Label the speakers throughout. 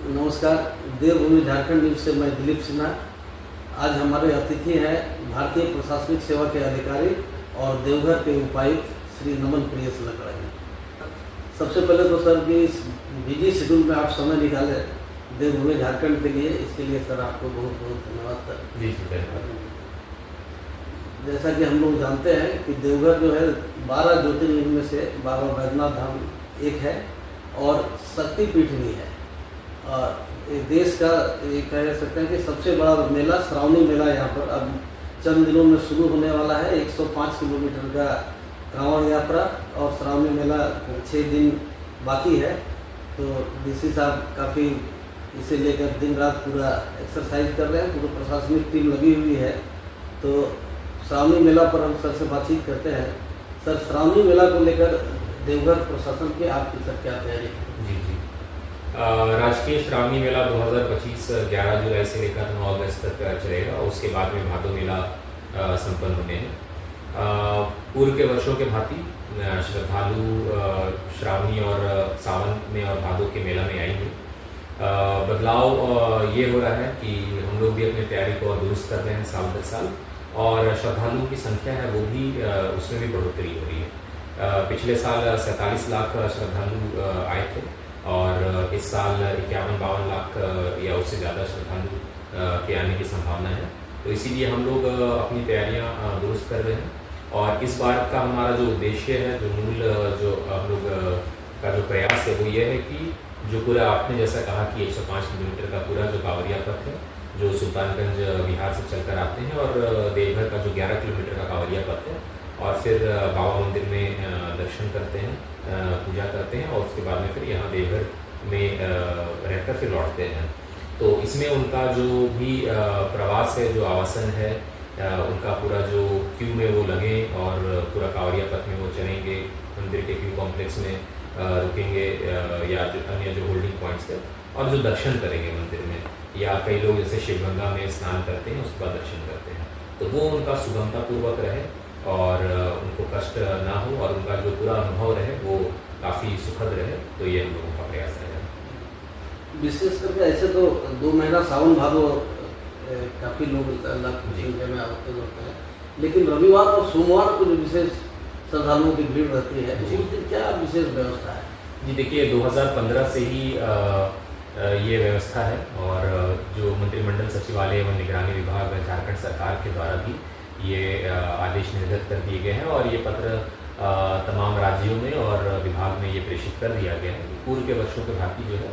Speaker 1: नमस्कार। देवभूमि झारखंड न्यूज़ से मैं दिलीप सिन्हा। आज हमारे अतिथि हैं भारतीय प्रशासनिक सेवा के अधिकारी और देवघर के उपायुक्त श्री नमन प्रियस लकड़ा जी। सबसे पहले तो सर कि इस बिजी शेड्यूल में आप समय निकाले देवभूमि झारखंड के लिए, इसके लिए सर आपको बहुत बहुत धन्यवाद सर।
Speaker 2: जी धन्यवाद।
Speaker 1: जैसा कि हम लोग जानते हैं कि देवघर जो है 12 ज्योतिर्लिंग में से बाबा बैद्यनाथ धाम एक है और शक्तिपीठ भी है। और देश का ये कह सकते हैं कि सबसे बड़ा मेला श्रावणी मेला यहाँ पर अब चंद दिनों में शुरू होने वाला है। 105 किलोमीटर का कांवड़ यात्रा और श्रावणी मेला 6 दिन बाकी है। तो डीसी साहब काफ़ी इसे लेकर दिन रात पूरा एक्सरसाइज कर रहे हैं, पूरी प्रशासनिक टीम लगी हुई है। तो श्रावणी मेला पर हम सर से बातचीत करते हैं। सर, श्रावणी मेला को लेकर देवघर प्रशासन की आपकी सर क्या तैयारी है?
Speaker 2: जी राष्ट्रीय श्रावणी मेला 2025 11 जुलाई से लेकर 9 अगस्त तक चलेगा। उसके बाद में भादो मेला संपन्न होने हैं। पूर्व के वर्षों के भांति श्रद्धालु श्रावणी और सावन में और भादो के मेला में आएंगे। बदलाव ये हो रहा है कि हम लोग भी अपनी तैयारी को और दुरुस्त कर रहे हैं साल दर साल, और श्रद्धालुओं की संख्या है वो भी उसमें भी बढ़ोतरी हो रही है। पिछले साल 47 लाख श्रद्धालु आए थे और इस साल 51-52 लाख या उससे ज़्यादा श्रद्धालु के आने की संभावना है। तो इसीलिए हम लोग अपनी तैयारियां दुरुस्त कर रहे हैं। और इस बार का हमारा जो उद्देश्य है, जो मूल जो हम लोग का जो प्रयास है वो ये है कि जो पूरा आपने जैसा कहा कि 105 किलोमीटर का पूरा जो कांवड़िया पथ है जो सुल्तानगंज बिहार से चलकर आते हैं, और देवघर का जो 11 किलोमीटर का कांवड़िया पथ है, और फिर बाबा मंदिर में दर्शन करते हैं, पूजा करते हैं, और उसके बाद में फिर यहाँ देवघर में रहकर फिर लौटते हैं। तो इसमें उनका जो भी प्रवास है, जो आवासन है, उनका पूरा जो क्यू में वो लगे और पूरा कांवड़िया पथ में वो चलेंगे, मंदिर के क्यू कॉम्प्लेक्स में रुकेंगे या जो अन्य जो होल्डिंग पॉइंट्स है, और जो दर्शन करेंगे मंदिर में, या कई लोग जैसे शिवगंगा में स्नान करते हैं उसके बाद दर्शन करते हैं, तो वो उनका सुगमतापूर्वक रहे और उनको कष्ट ना हो और उनका जो पूरा अनुभव रहे वो काफ़ी सुखद रहे। तो ये हम लोगों का प्रयास है।
Speaker 1: विशेष करके ऐसे तो 2 महीना सावन भादो काफ़ी लोग लाख संख्या में आते होते हैं, लेकिन रविवार और सोमवार को जो विशेष श्रद्धालुओं की भीड़ रहती है, उस दिन क्या विशेष व्यवस्था है?
Speaker 2: जी देखिए, 2015 से ही ये व्यवस्था है, और जो मंत्रिमंडल सचिवालय एवं निगरानी विभाग झारखंड सरकार के द्वारा भी ये आदेश निर्गत कर दिए गए हैं, और ये पत्र तमाम राज्यों में और विभाग में ये प्रेषित कर दिया गया है। पूर्व के वर्षों के भांति जो है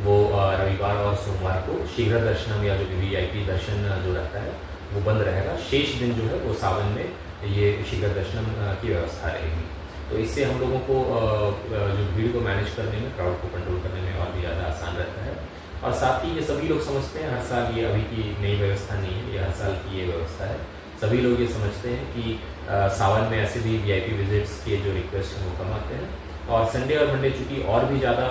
Speaker 2: वो रविवार और सोमवार को शीघ्र दर्शनम या जो VIP दर्शन जो रहता है वो बंद रहेगा। शेष दिन जो है वो सावन में ये शीघ्र दर्शनम की व्यवस्था रहेगी। तो इससे हम लोगों को जो भीड़ को मैनेज करने में, क्राउड को कंट्रोल करने में और भी ज़्यादा आसान रहता है। और साथ ही ये सभी लोग समझते हैं, हर साल ये अभी की नई व्यवस्था नहीं है, ये हर साल की ये व्यवस्था है। सभी लोग ये समझते हैं कि सावन में ऐसे भी VIP विजिट्स के जो रिक्वेस्ट हैं वो कम आते हैं, और संडे और मंडे चूँकि और भी ज़्यादा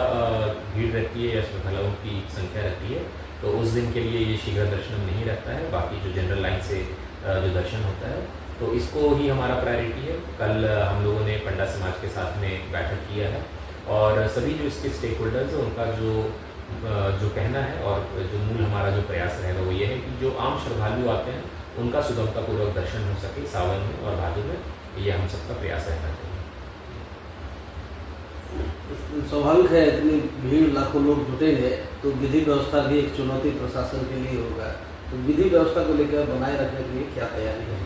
Speaker 2: भीड़ रहती है या श्रद्धालुओं की संख्या रहती है, तो उस दिन के लिए ये शीघ्र दर्शन नहीं रहता है। बाकी जो जनरल लाइन से जो दर्शन होता है, तो इसको ही हमारा प्रायोरिटी है। कल हम लोगों ने पंडा समाज के साथ में बैठक किया है, और सभी जो इसके स्टेक होल्डर्स हैं उनका जो कहना है और जो मूल हमारा जो प्रयास रहेगा वो ये है कि जो आम श्रद्धालु आते हैं उनका सुगमतापूर्वक दर्शन हो सके सावन में और भादो में, ये हम सबका प्रयास रहना चाहिए।
Speaker 1: स्वाभाविक है, इतनी भीड़ लाखों लोग जुटेंगे तो विधि व्यवस्था भी एक चुनौती प्रशासन के लिए होगा। तो विधि व्यवस्था को लेकर बनाए रखने के लिए क्या तैयारी है?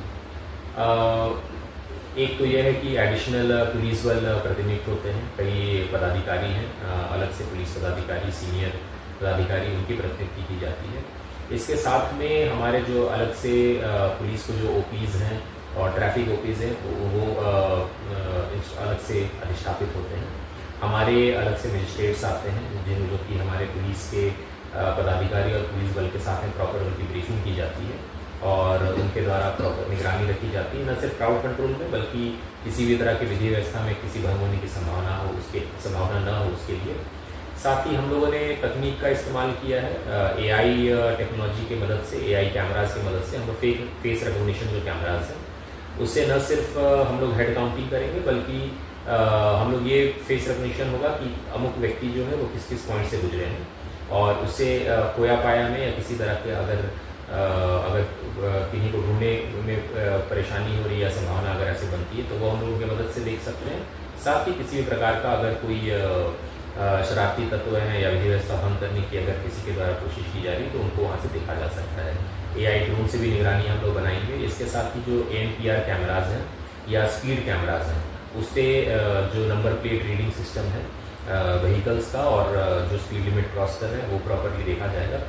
Speaker 2: एक तो यह है कि एडिशनल पुलिस बल प्रतिनियुक्त होते हैं, कई पदाधिकारी हैं, अलग से पुलिस पदाधिकारी, सीनियर पदाधिकारी, उनकी प्रतिनियुक्ति की जाती है। इसके साथ में हमारे जो अलग से पुलिस को जो OPs हैं और ट्रैफिक OPs हैं वो अलग से अधिष्ठापित होते हैं। हमारे अलग से मजिस्ट्रेट्स आते हैं जो कि हमारे पुलिस के पदाधिकारी और पुलिस बल के साथ में प्रॉपर उनकी ब्रीफिंग की जाती है, और उनके द्वारा प्रॉपर निगरानी रखी जाती है, न सिर्फ क्राउड कंट्रोल में बल्कि किसी भी तरह की विधि व्यवस्था में किसी भंग होने की संभावना न हो उसके लिए। साथ ही हम लोगों ने तकनीक का इस्तेमाल किया है, AI टेक्नोलॉजी की मदद से, AI कैमराज की मदद से हम लोग फेस रिकॉग्निशन जो कैमराज हैं उससे न सिर्फ हम लोग हेड काउंटिंग करेंगे बल्कि हम लोग ये फेस रिकॉग्निशन होगा कि अमुक व्यक्ति जो है वो किस किस पॉइंट से गुजरे हैं, और उससे खोया पाया में या किसी तरह के अगर किन्हीं को ढूंढने में परेशानी हो रही है या संभावना अगर ऐसे बनती है तो वो हम लोगों की मदद से देख सकते हैं। साथ ही किसी भी प्रकार का अगर कोई शरारती तत्व हैं या विधि व्यवस्था भंग करने की अगर किसी के द्वारा कोशिश की जा रही है तो उनको वहाँ से देखा जा सकता है। AI ड्रोन से भी निगरानी हम लोग बनाएंगे। इसके साथ ही जो ANPR कैमराज हैं या स्पीड कैमराज हैं उससे जो नंबर प्लेट रीडिंग सिस्टम है व्हीकल्स का और जो स्पीड लिमिट क्रॉस कर रहे हैं वो प्रॉपर्ली देखा जाएगा।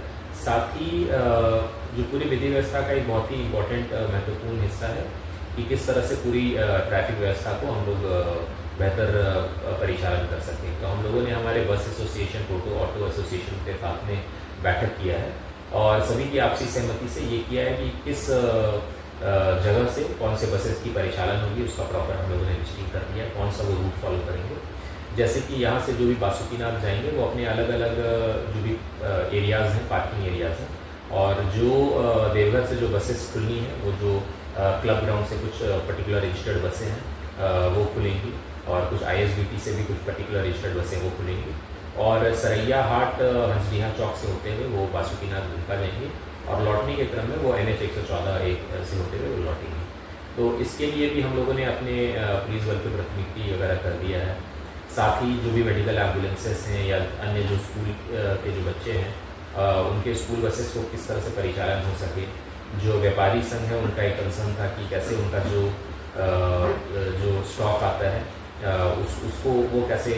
Speaker 2: साथ ही जो पूरी विधि व्यवस्था का एक बहुत ही इम्पोर्टेंट महत्वपूर्ण हिस्सा है कि किस तरह से पूरी ट्रैफिक व्यवस्था को हम लोग बेहतर परिचालन कर सकें। तो हम लोगों ने हमारे बस एसोसिएशन, टोटो ऑटो एसोसिएशन के साथ में बैठक किया है और सभी की आपसी सहमति से ये किया है कि किस जगह से कौन से बसेस की परिचालन होगी उसका प्रॉपर हम लोगों ने लिस्टिंग कर दिया है, कौन सा वो रूट फॉलो करेंगे। जैसे कि यहाँ से जो भी बासुकीनाथ जाएंगे वो अपने अलग अलग जो भी एरियाज़ हैं, पार्किंग एरियाज़ हैं, और जो देवघर से जो बसेस खुलनी है वो जो क्लब ग्राउंड से कुछ पर्टिकुलर रजिस्टर्ड बसें हैं वो खुलेंगी और कुछ ISBT से भी कुछ पर्टिकुलर रजिस्टर्ड बसें वो खुलेंगी और सरैया हाट हंसडीहा चौक से होते हुए वो बासुकीनाथ दुमका जाएंगे और लौटने के क्रम में वो NH 114 से होते हुए वो लौटेंगे। तो इसके लिए भी हम लोगों ने अपने पुलिस बल की प्राथमिकता वगैरह कर दिया है। साथ ही जो भी मेडिकल एम्बुलेंसेस हैं या अन्य जो स्कूल के जो बच्चे हैं उनके स्कूल बसेस को किस तरह से परिचालन हो सके। जो व्यापारी संघ है उनका एक कंसर्न था कि कैसे उनका जो स्टॉक आता है उसको वो कैसे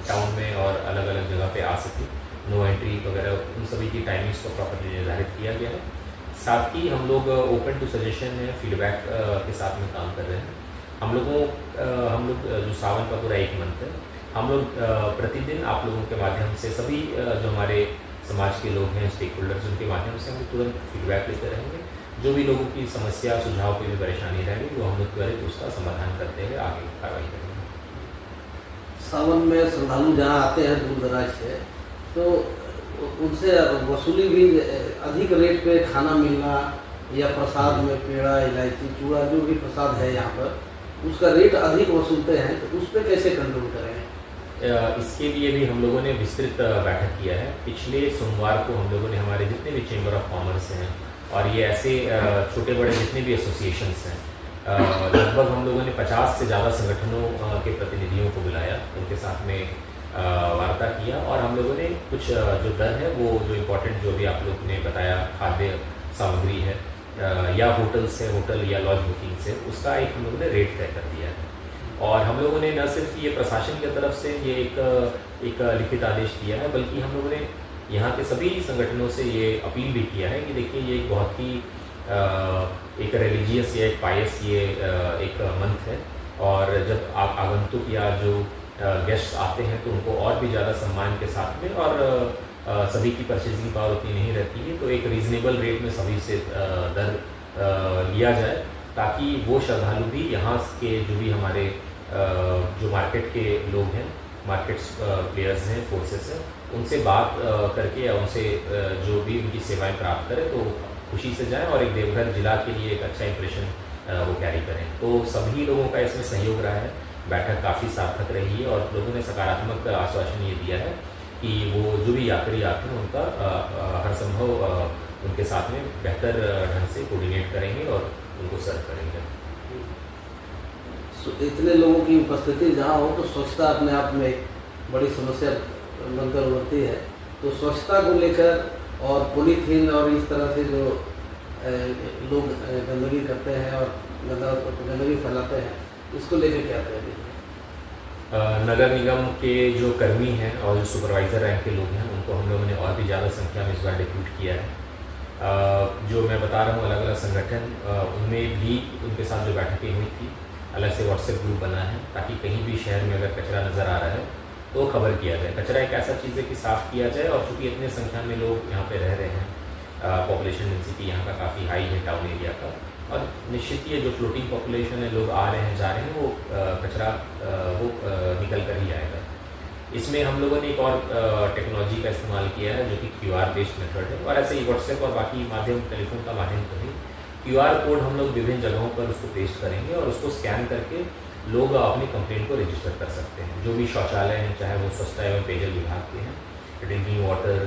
Speaker 2: टाउन में और अलग अलग जगह पे आ सके, नो एंट्री वगैरह उन सभी की टाइमिंग्स को प्रॉपर्ली निर्धारित किया गया है। साथ ही हम लोग ओपन टू सजेशन में फीडबैक के साथ में काम कर रहे हैं। हम लोग जो सावन का पूरा 1 मंथ है हम लोग प्रतिदिन आप लोगों के माध्यम से सभी जो हमारे समाज के लोग हैं, स्टेक होल्डर्स, उनके माध्यम से हम तुरंत फीडबैक लेते रहेंगे। जो भी लोगों की समस्या सुझाव की भी परेशानी रहेगी वो हम लोग त्वरित उसका समाधान करते हुए आगे कार्रवाई करेंगे।
Speaker 1: सावन में श्रद्धालु जहाँ आते हैं दूर दराज से तो उनसे वसूली भी अधिक रेट पे खाना मिलना या प्रसाद में पेड़ा, इलायची, चूड़ा जो भी प्रसाद है यहाँ पर उसका रेट अधिक वसूलते हैं तो उस पर कैसे कंट्रोल करें?
Speaker 2: इसके लिए भी हम लोगों ने विस्तृत बैठक किया है। पिछले सोमवार को हम लोगों ने हमारे जितने भी चेंबर ऑफ कॉमर्स हैं और ये ऐसे छोटे बड़े जितने भी एसोसिएशंस हैं लगभग हम लोगों ने 50 से ज़्यादा संगठनों के प्रतिनिधियों को बुलाया, उनके साथ में वार्ता किया और हम लोगों ने कुछ जो दर है वो जो इम्पोर्टेंट जो भी आप लोग ने बताया खाद्य सामग्री है या होटल्स है, होटल या लॉज बुकिंग से उसका एक हम लोगों ने रेट तय कर दिया है। और हम लोगों ने न सिर्फ ये प्रशासन की तरफ से ये एक लिखित आदेश दिया है बल्कि हम लोगों ने यहाँ के सभी संगठनों से ये अपील भी किया है कि देखिए ये एक बहुत ही एक रिलीजियस या एक पायस ये एक मंथ है और जब आप आगंतुक या जो गेस्ट्स आते हैं तो उनको और भी ज़्यादा सम्मान के साथ में और सभी की परचेजिंग पावर उतनी नहीं रहती है तो एक रीज़नेबल रेट में सभी से दर लिया जाए ताकि वो श्रद्धालु भी यहाँ के जो भी हमारे जो मार्केट के लोग हैं, मार्केट प्लेयर्स हैं, फोर्सेस हैं, उनसे बात करके या उनसे जो भी उनकी सेवाएं प्राप्त करें तो खुशी से जाएं और एक देवघर जिला के लिए एक अच्छा इंप्रेशन वो कैरी करें। तो सभी लोगों का इसमें सहयोग रहा है, बैठक काफ़ी सार्थक रही है और लोगों ने सकारात्मक आश्वासन ये दिया है कि वो जो भी यात्री आते हैं उनका हर संभव उनके साथ में बेहतर ढंग से कोऑर्डिनेट करेंगे और उनको सर्व करेंगे।
Speaker 1: इतने लोगों की उपस्थिति जहाँ हो तो स्वच्छता अपने आप में एक बड़ी समस्या बनकर उभरती है। तो स्वच्छता को लेकर और पॉलीथीन और इस तरह से जो लोग गंदगी करते हैं और गंदगी फैलाते हैं इसको लेकर क्या करेंगे?
Speaker 2: नगर निगम के जो कर्मी हैं और जो सुपरवाइज़र रैंक के लोग हैं उनको हम लोगों ने और भी ज़्यादा संख्या में इस बार रिक्रूट किया है। जो मैं बता रहा हूँ अलग अलग संगठन उनमें भी उनके साथ जो बैठकें हुई थी अलग से व्हाट्सएप ग्रुप बना है ताकि कहीं भी शहर में अगर कचरा नज़र आ रहा है तो खबर किया जाए। कचरा एक ऐसा चीज़ है कि साफ़ किया जाए और चूँकि इतने संख्या में लोग यहाँ पे रह रहे हैं, पॉपुलेशन डेंसिटी यहाँ का काफ़ी हाई है टाउन एरिया का और निश्चित ही जो फ्लोटिंग पॉपुलेशन है, लोग आ रहे हैं जा रहे हैं, वो कचरा वो निकल कर ही आएगा। इसमें हम लोगों ने एक और टेक्नोलॉजी का इस्तेमाल किया है जो कि QR बेस्ड मेथड है और ऐसे ही व्हाट्सएप और बाकी माध्यम टेलीफोन का माध्यम तो नहीं, QR कोड हम लोग विभिन्न जगहों पर उसको पेस्ट करेंगे और उसको स्कैन करके लोग अपनी कंप्लेंट को रजिस्टर कर सकते हैं। जो भी शौचालय हैं, चाहे वो स्वच्छता एवं पेयजल विभाग के हैं, ड्रिंकिंग वाटर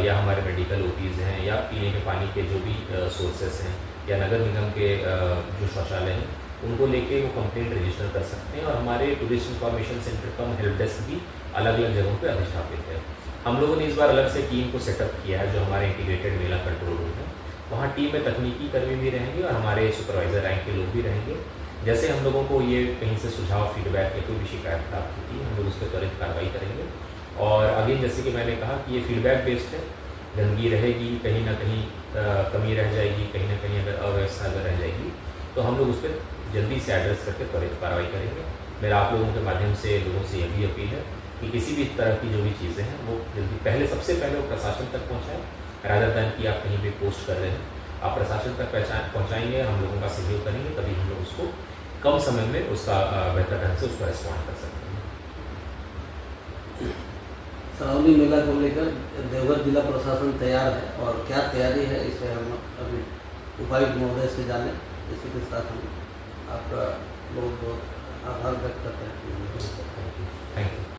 Speaker 2: या हमारे मेडिकल ओपीज़ हैं या पीने के पानी के जो भी सोर्सेस हैं या नगर निगम के जो शौचालय हैं उनको लेके वो कंप्लेंट रजिस्टर कर सकते हैं। और हमारे टूरिस्ट इंफॉर्मेशन सेंटर कम हेल्प डेस्क भी अलग अलग जगहों पे अधिष्ठापित है। हम लोगों ने इस बार अलग से टीम को सेटअप किया है जो हमारे इंटीग्रेटेड मेला कंट्रोल रूम है। वहाँ टीम में तकनीकी कर्मी भी रहेंगे और हमारे सुपरवाइजर रैंक के लोग भी रहेंगे। जैसे हम लोगों को ये कहीं से सुझाव फीडबैक या कोई भी शिकायत प्राप्त होती है हम लोग उस पर त्वरित कार्रवाई करेंगे। और अगेन जैसे कि मैंने कहा कि ये फीडबैक बेस्ड है, गंदगी रहेगी, कहीं ना कहीं कमी रह जाएगी, कहीं ना कहीं अगर अव्यवस्था अगर रह जाएगी तो हम लोग उस पर जल्दी से एड्रेस करके त्वरित कार्रवाई करेंगे। मेरा आप लोगों के माध्यम से लोगों से यह भी अपील है कि किसी भी तरह की जो भी चीज़ें हैं वो जल्दी सबसे पहले वो प्रशासन तक पहुँचाएँ, रादर दैन कि आप कहीं भी पोस्ट कर रहे हैं आप प्रशासन तक पहुँचाएंगे, हम लोगों का सहयोग करेंगे, तभी हम लोग उसको कम समय में उसका बेहतर ढंग से उसको रिस्पॉन्ड कर सकते हैं।
Speaker 1: श्रावणी मेला को लेकर देवघर जिला प्रशासन तैयार है और क्या तैयारी है इसे हम अभी उपायुक्त महोदय से जाने। इसी के साथ हम आपका बहुत बहुत आभार व्यक्त करते हैं।
Speaker 2: Thank you.